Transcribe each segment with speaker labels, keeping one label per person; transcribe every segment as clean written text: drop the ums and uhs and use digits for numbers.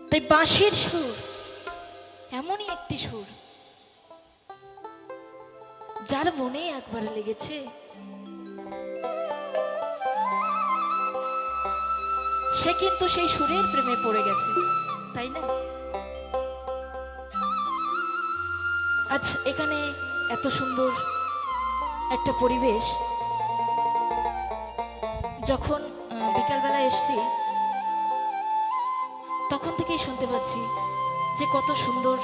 Speaker 1: তাই বাঁশির সুর এমনই একটি সুর যার মনে একবার লেগেছে সে কিন্তু সেই সুরের প্রেমে পড়ে গেছে, তাই না? আজ এখানে এত সুন্দর একটা পরিবেশ, যখন বিকালবেলা এসছি তখন থেকেই শুনতে পাচ্ছি যে কত সুন্দর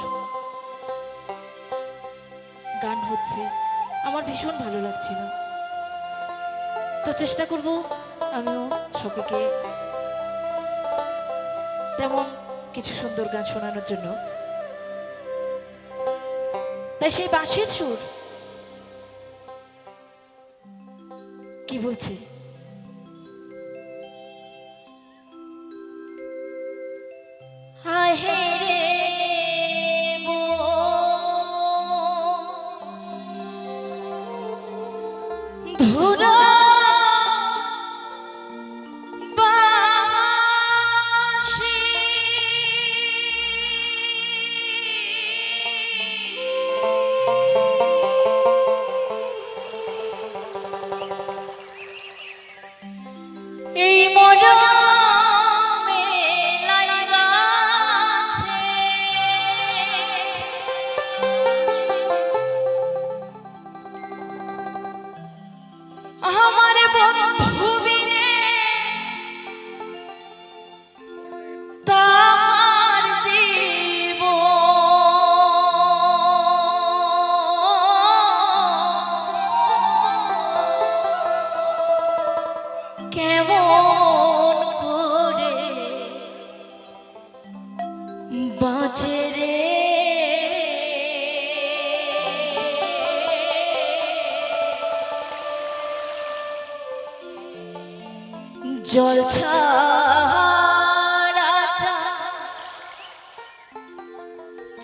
Speaker 1: গান হচ্ছে। আমার ভীষণ ভালো লাগছিল। তো চেষ্টা করব আমিও সকলকে তেমন কিছু সুন্দর গান শোনানোর জন্য। তাই সেই বাঁশির সুর কি বলছে, হায় হে রে ধুরা এই মরমে লাগাছে আমার বন্ধু বিনে তার জীবন কেমন করে বাঁচে রে, জল ছাড়া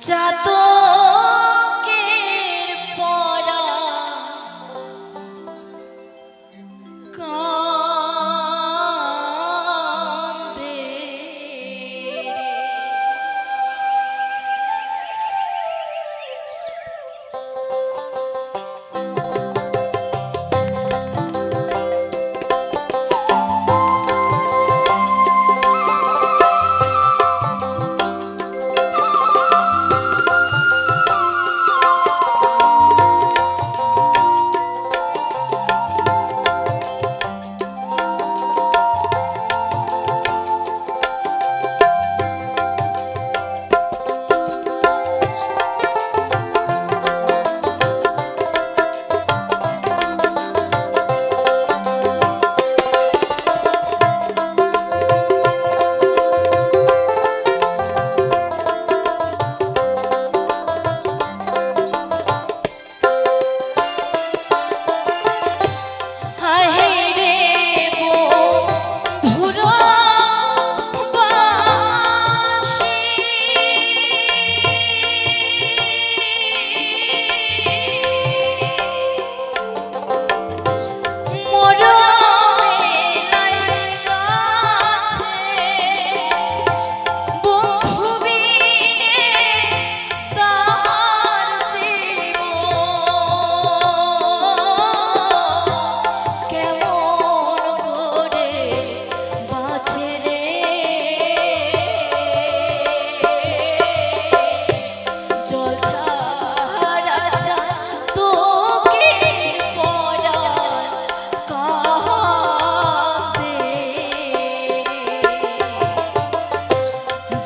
Speaker 1: চাতকের পরা কান্দে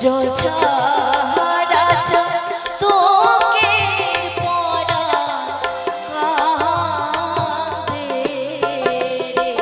Speaker 1: জল ছাড়া তোকের পরা কাঁদে রে।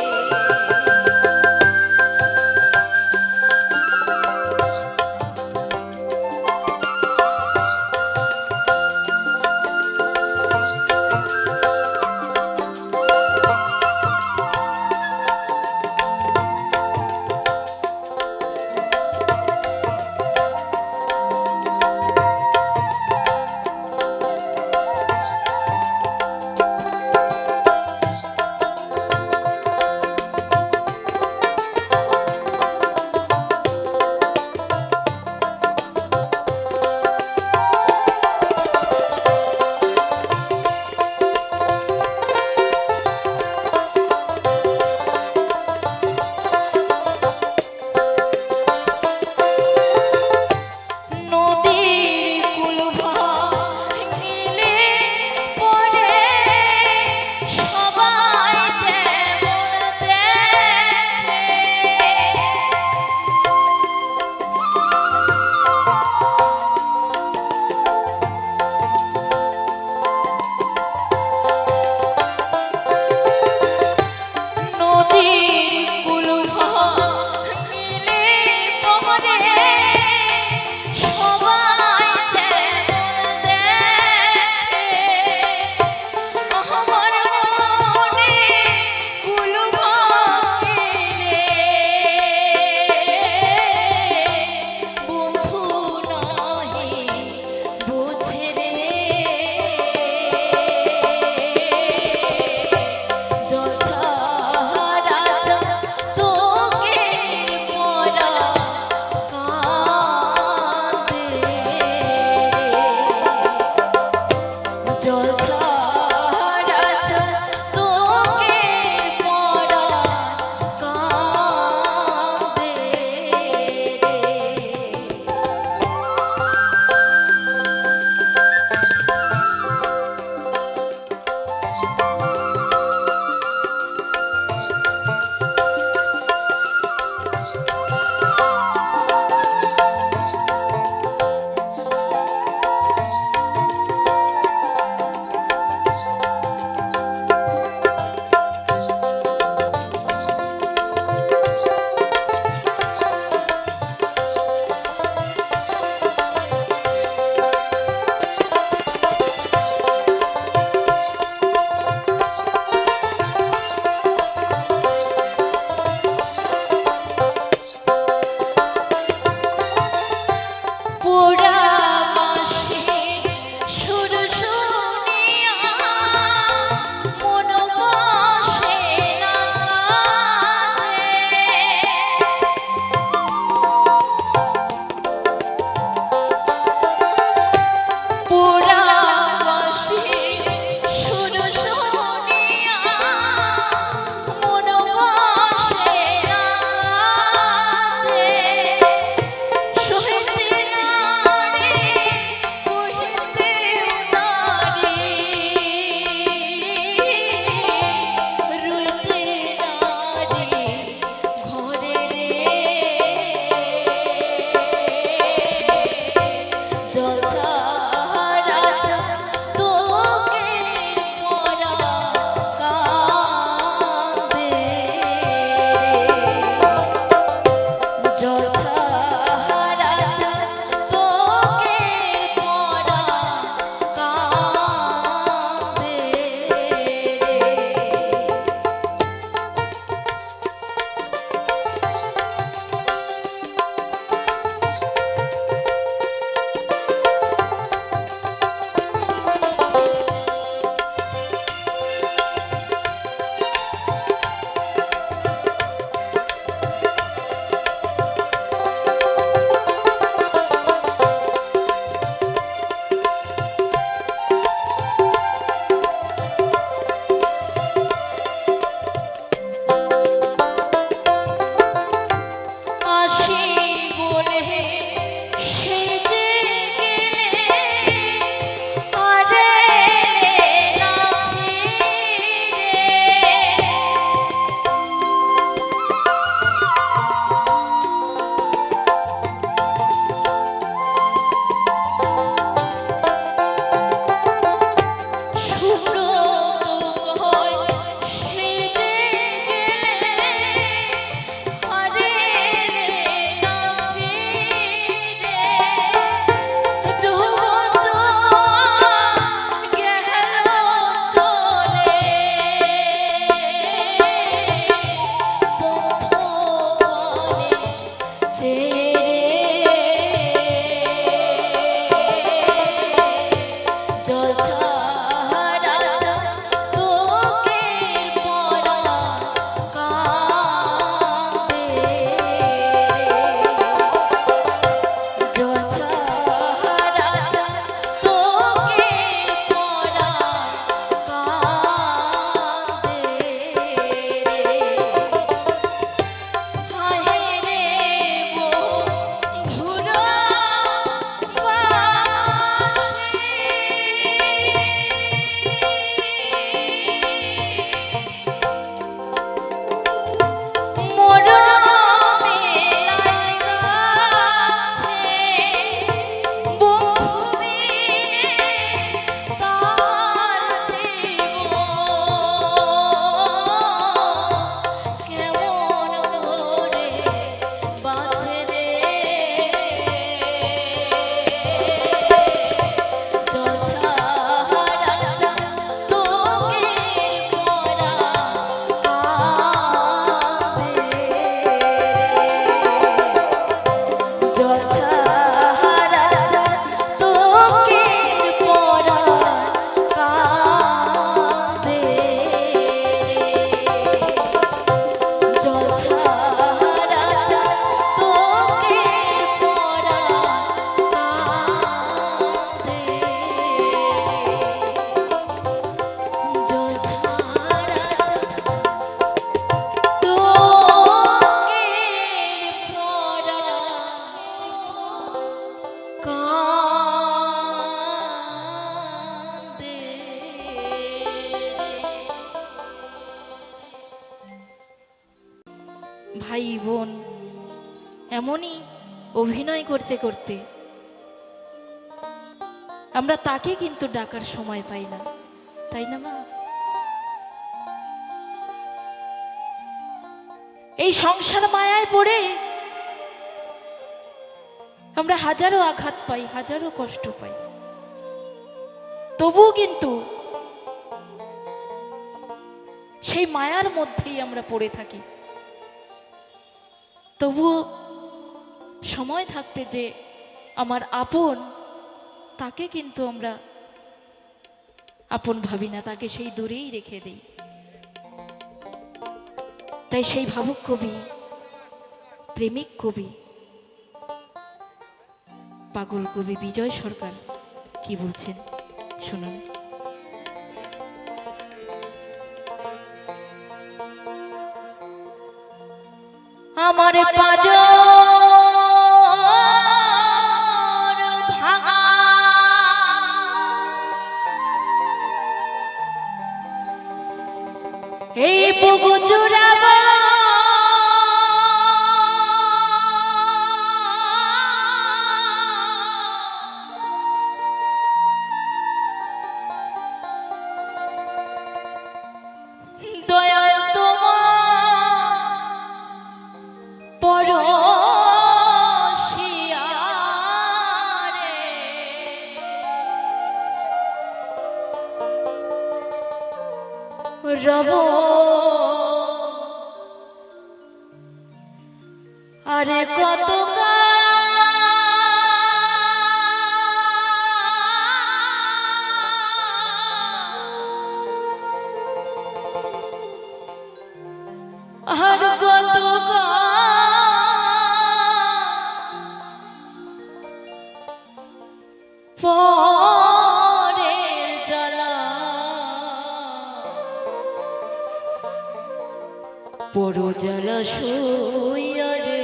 Speaker 1: ভাই বোন এমনই অভিনয় করতে করতে আমরা তাকে কিন্তু ডাকার সময় পাই না, তাই না মা? এই সংসার মায়ায় পড়ে আমরা হাজারো আঘাত পাই, হাজারো কষ্ট পাই, তবুও কিন্তু সেই মায়ার মধ্যেই আমরা পড়ে থাকি। তবুও সময় থাকতে যে আমার আপন, তাকে কিন্তু আমরা আপন ভাবি না, তাকে সেই দূরেই রেখে দেই। তাই সেই ভাবুক কবি, প্রেমিক কবি, পাগল কবি বিজয় সরকার কি বলছেন শুনুন। আমার পাঁজর ভাঙা এই বুকু জুড়াবো দয়াল তোমার পরশিয়ারে রব আরে কত আর কত পরের জ্বালা পর জ্বালা শুইয়া রে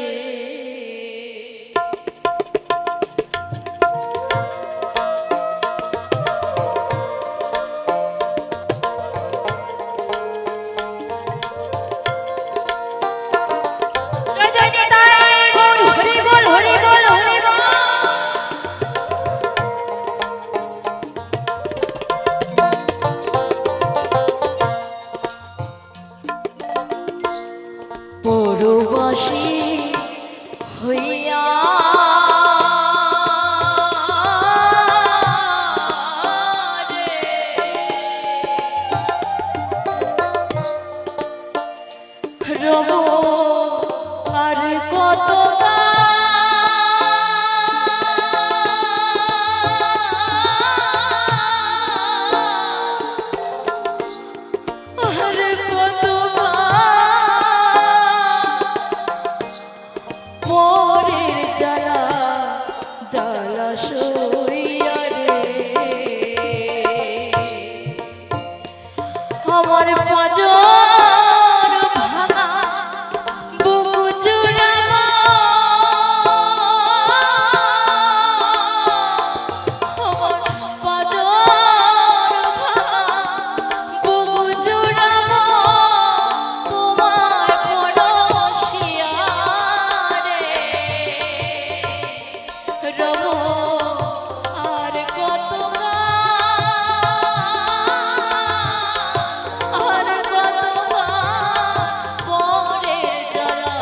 Speaker 1: পরবাসী হইয়া রব আর কত পরের জ্বালা জ্বালা শুইয়া রে আমার পাঁজর ভাঙা বুকু জুড়াবো আমার পাঁজর ভাঙা বুকু জুড়াবো তোমার পরশিয়ারে রব আর কত আর কত পরের জ্বালা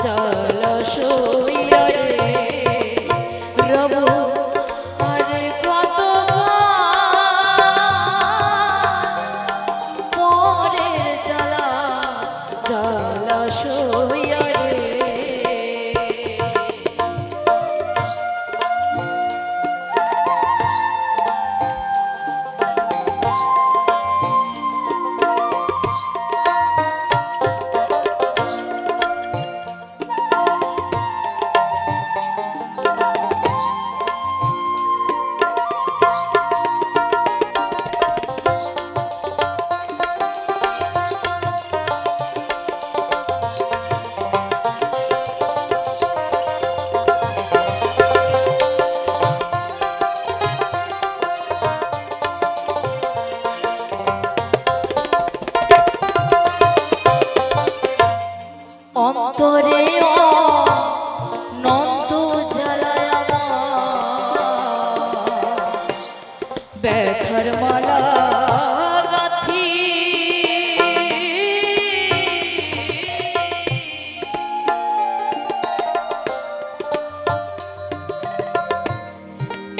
Speaker 1: জ্বালা শুইয়া রে রব আর কত পরের জ্বালা জ্বালা শুইয়া রে। অন্তরে নন্দ জ্বালায় আমার ব্যথার মালা গাঁথি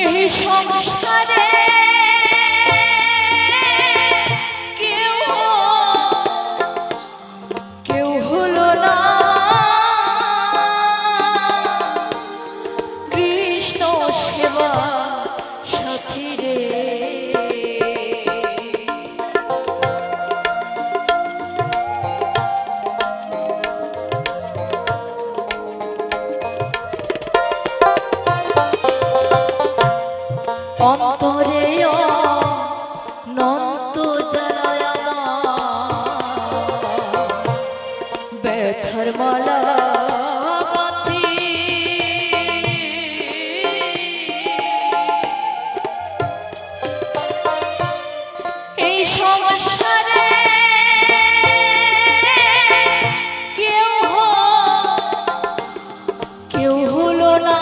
Speaker 1: এই সংসারে কেউ হলো না কৃষ্ণ সেবা সাথী রে। অন্তরে নন্দ জ্বালায় আমার ব্যথার মালা গাঁথি এই সংসারে কেউ হলো না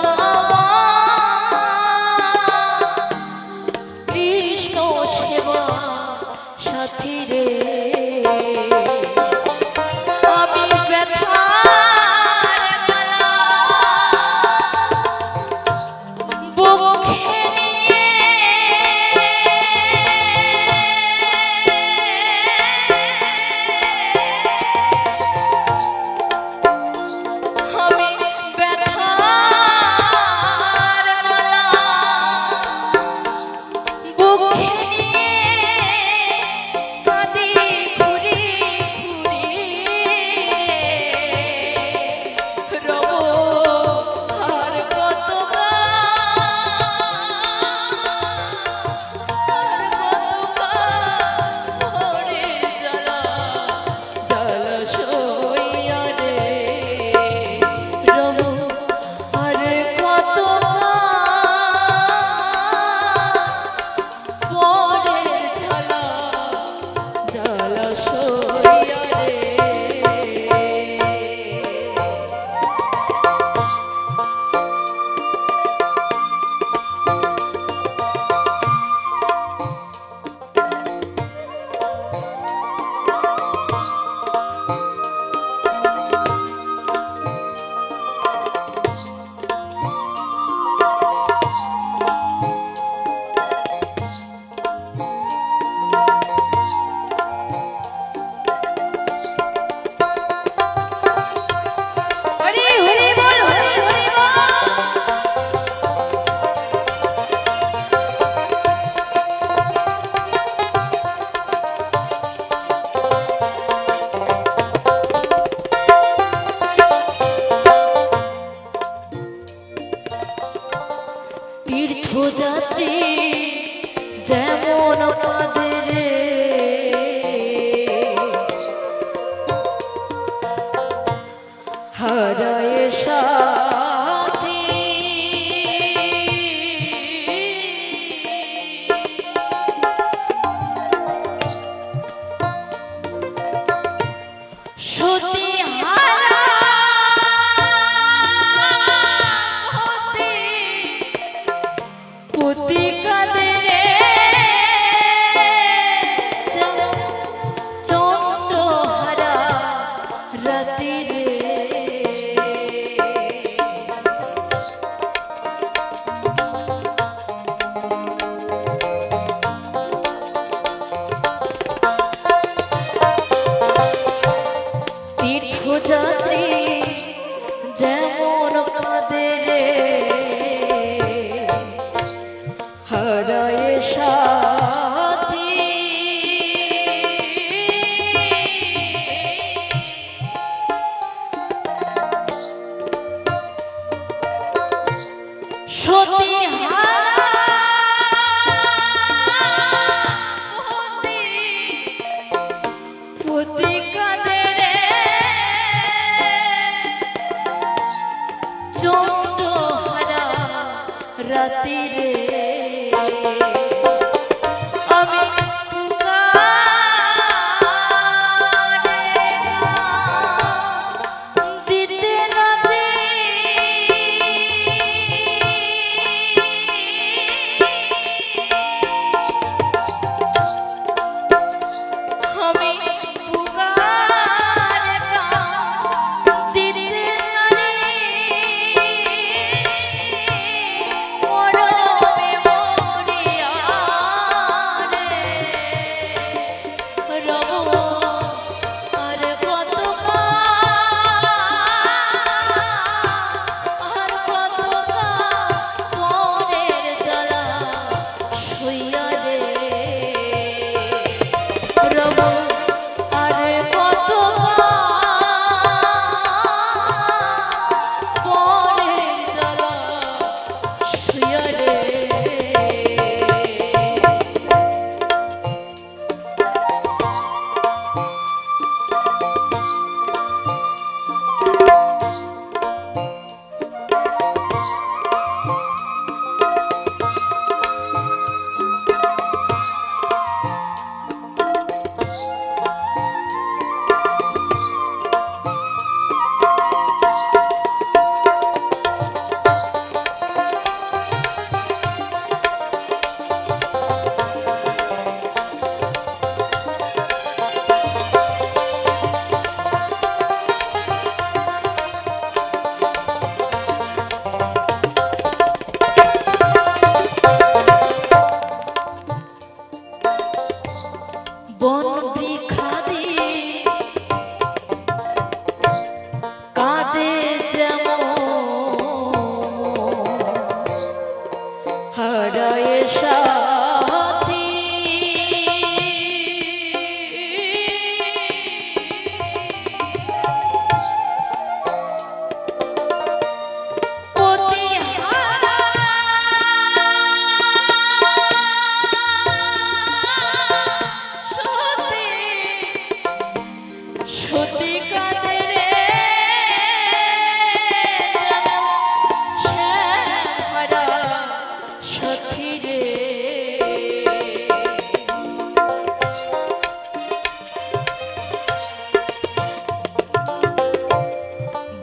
Speaker 1: কৃষ্ণ সেবা সাথী রে। আমি ব্যথার মালা বুকে নিয়ে আমি ব্যথার মালা বুকে তীর্থযাত্রী যেমন কাঁদে রে হারায় সাথী সতী হারা পতি কাঁদে রে চন্দ্রহারা রাতি রে। তীর্থযাত্রী যেমন কাঁদে রে হারায় সাথী সতী হারা পতি কাঁদে রে চন্দ্র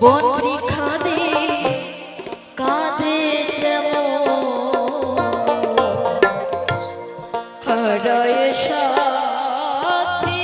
Speaker 1: বন্দি খাদে কাঁদে যেমন হারায় সাথী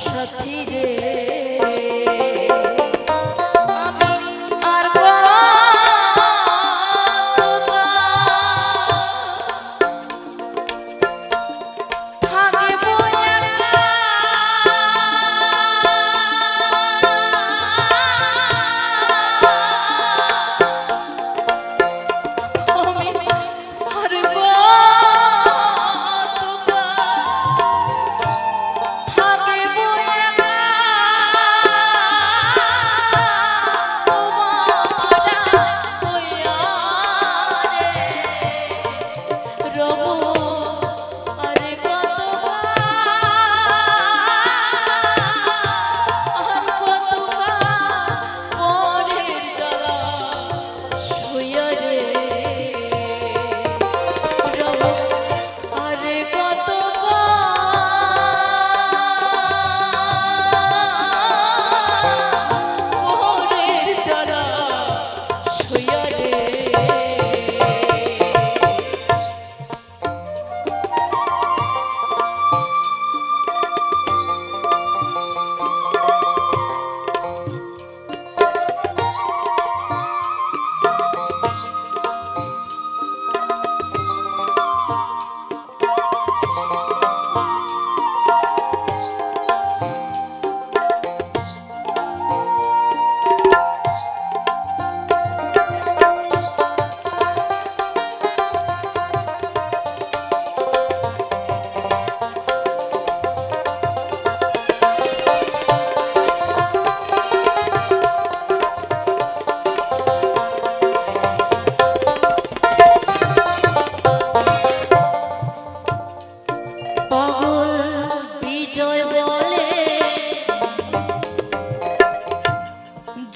Speaker 1: সাথী রে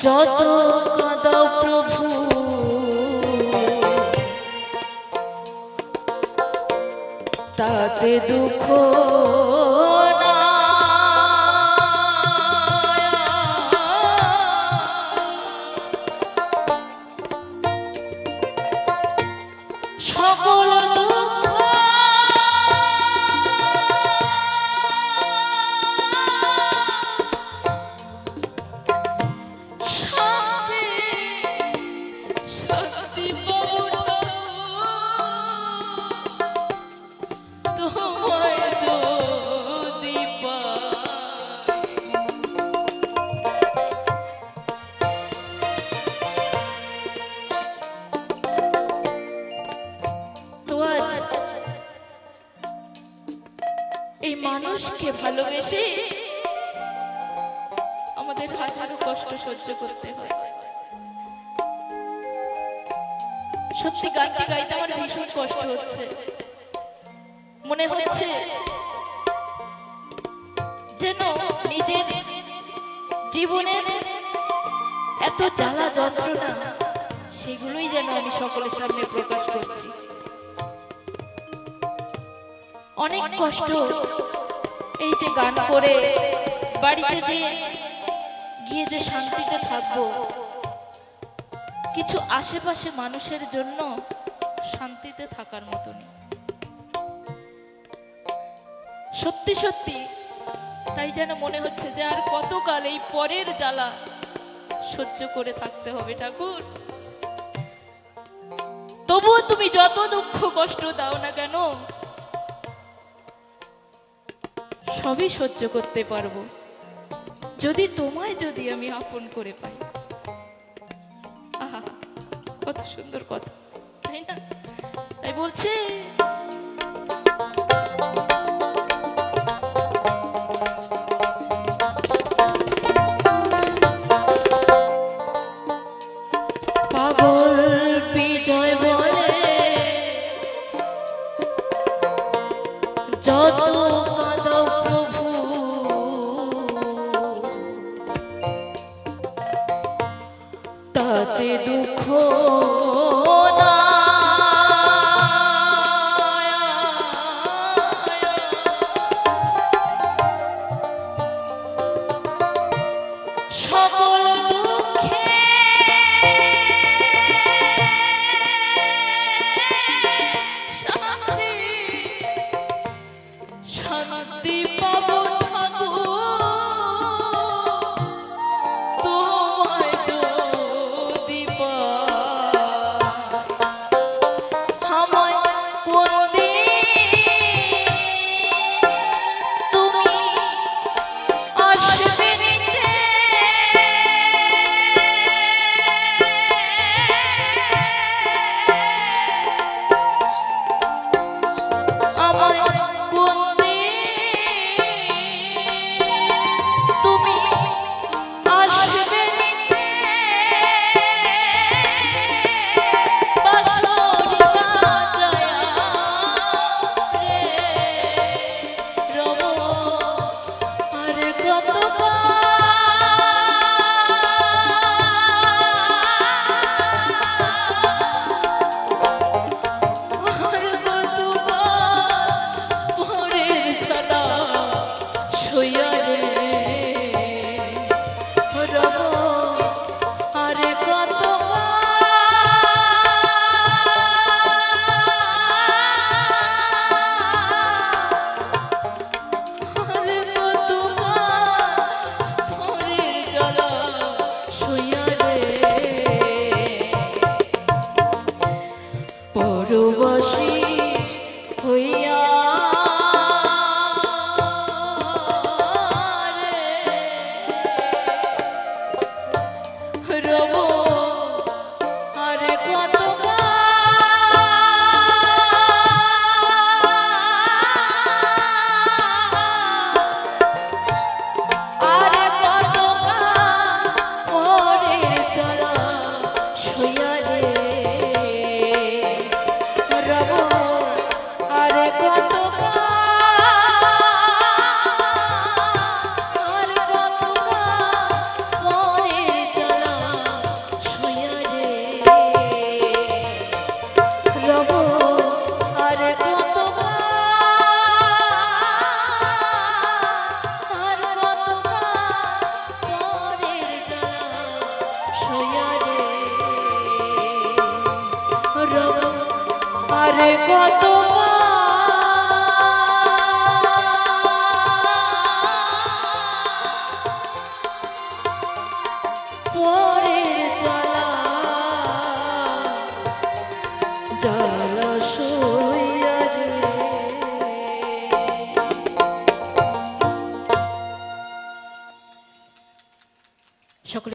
Speaker 1: যত কাঁদাও প্রভু তাতে দুঃখ না সকল দুঃখ এই মানুষকে ভালোবেসে আমাদের হাজারো কষ্ট সহ্য করতে হয়। সত্যি গাইতে গাইতে আমার ভীষণ কষ্ট হচ্ছে, মনে হচ্ছে যেন নিজের জীবনের এত জ্বালা যন্ত্রণা সেগুলোই যেন আমি সকলের সামনে প্রকাশ করছি। অনেক কষ্ট, এই যে গান করে বাড়িতে যে গিয়ে যে শান্তিতে থাকবো, কিছু আশেপাশে মানুষের জন্য শান্তিতে থাকার মতো নেই। সত্যি সত্যি তাই যেন মনে হচ্ছে যে আর কতকাল এই পরের জ্বালা সহ্য করে থাকতে হবে ঠাকুর। তবুও তুমি যত দুঃখ কষ্ট দাও না কেন সবই সহ্য করতে পারবো, যদি তোমায় যদি আমি আপন করে পাই। আহা, কত সুন্দর কথা, তাই না? তাই বলছে পাগল বিজয় বলে যত কাঁদাও প্রভু তাতে দুঃখ না সকল দুঃখে শান্তি শান্তি পাবো ঠাকুর তোমায় যদি আমায় কোন তুমি আসবে নিতে আমায় কোন তুমি আসবে নিতে বাঁশরি বাজায়া রে রব আর ভোরের ছানা সইয়া রে রব আরে ভোরের জ্বালা সইয়া রে পরবাসী হইয়া রব আরে আরে ভোরের জ্বালা সইয়া রে রব আরে ভোরের জ্বালা সইয়া রে রব আরে ভোরের জ্বালা সইয়া রে রব আরে পরের জ্বালা জ্বালা